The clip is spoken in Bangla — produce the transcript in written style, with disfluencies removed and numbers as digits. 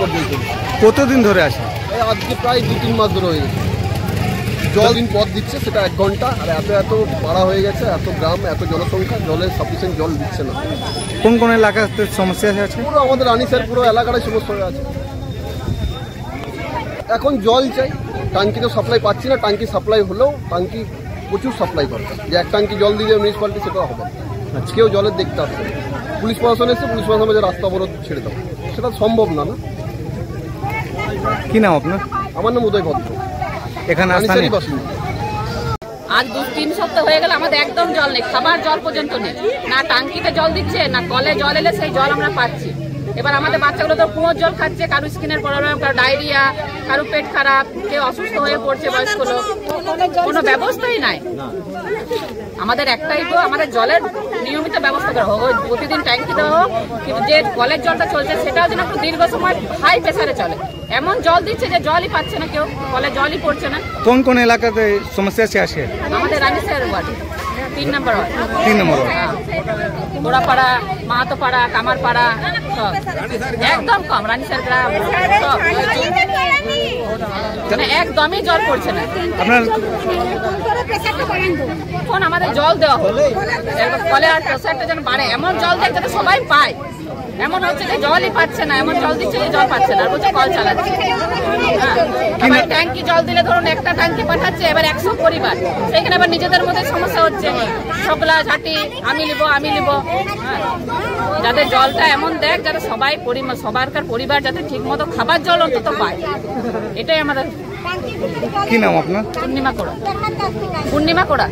পর্যায়ে চলছে। কতদিন ধরে আছে? আজকে প্রায় 2-3 মাস ধরে হয়ে গেছে। জল দিন পথ দিচ্ছে, সেটা 1 ঘন্টা। আর এত পাড়া হয়ে গেছে, এত গ্রাম, এত জনসংখ্যা, জলের সাফিসিয়েন্ট জল দিচ্ছে না। কোন কোন এলাকাতে সমস্যা আছে? পুরো আমাদের রানীশার পুরো এলাকাটাই সমস্যা হয়ে আছে। এখন জল চাই, টাঙ্কি তো সাপ্লাই পাচ্ছি না। টাঙ্কি সাপ্লাই হলেও টাঙ্কি প্রচুর সাপ্লাই দরকার। যে 1 টাঙ্কি জল দিয়ে মিউনিসিপ্যালিটি, সেটা হবে না। কেউ জলের দেখতে আসছে, পুলিশ প্রশাসন এসে পুলিশ প্রশাসন যে রাস্তা অবরোধ ছেড়ে দেবো, সেটা সম্ভব না। না, কি নাম আপনার? আমার নাম উদয় ভদ্র, এখানে রানীশারই বাসিন্দা। আজ 2-3 সপ্তাহ হয়ে গেল, আমাদের একদম জল নেই, খাবার জল পর্যন্ত নেই। না টাঙ্কিতে জল দিচ্ছে, না কলে জল এলে সেই জল আমরা পাচ্ছি। এবার আমাদের বাচ্চাগুলো তো কুয়োর জল খাচ্ছে, কারো স্কিনের প্রবলেম, কারো ডায়রিয়া, কারো পেট খারাপ, কেউ অসুস্থ হয়ে পড়ছে, বয়স্ক লোক। কোনো ব্যবস্থাই নাই। আমাদের একটাই তো, আমাদের জলের নিয়মিত ব্যবস্থা করা হোক, প্রতিদিন ট্যাঙ্কি দেওয়া হোক। কিন্তু যে কলের জলটা চলছে সেটাও যেন একটু দীর্ঘ সময় হাই প্রেসারে চলে। এমন জল দিচ্ছে যে জলই পাচ্ছে না কেউ, কলে জলই পড়ছে না। কোন কোন এলাকাতে সমস্যা আছে? আমাদের রানীশার ওয়ার্ড 3 নম্বর ওয়ার্ড। 3 নম্বর গোড়াপাড়া, মাহাতোপাড়া, কামারপাড়া সব একদম কম। রানীশার গ্রাম সব একদমই জল পড়ছে না। আপনার এখন আমাদের জল দেওয়া হলো, কলে আর প্রেসারটা যেন বাড়ে, এমন জল দেয় যাতে সবাই পায়। এমন হচ্ছে যে জলই পাচ্ছে না, এমন জল দিচ্ছে যে জল পাচ্ছে না, আর বলছে কল চালাচ্ছে। আবার ট্যাঙ্কি জল দিলে ধরুন একটা ট্যাঙ্কি পাঠাচ্ছে, এবার 100 পরিবার, সেখানে আবার নিজেদের মধ্যে সমস্যা হচ্ছে, ঝগড়া ঝাঁটি, আমি নিব। যাদের জলটা এমন দেখ যাতে সবারকার পরিবার যাতে ঠিক মতো খাবার জল অন্তত পায়, এটাই আমাদের। কি নাম আপনার? পূর্ণিমা কোড়া।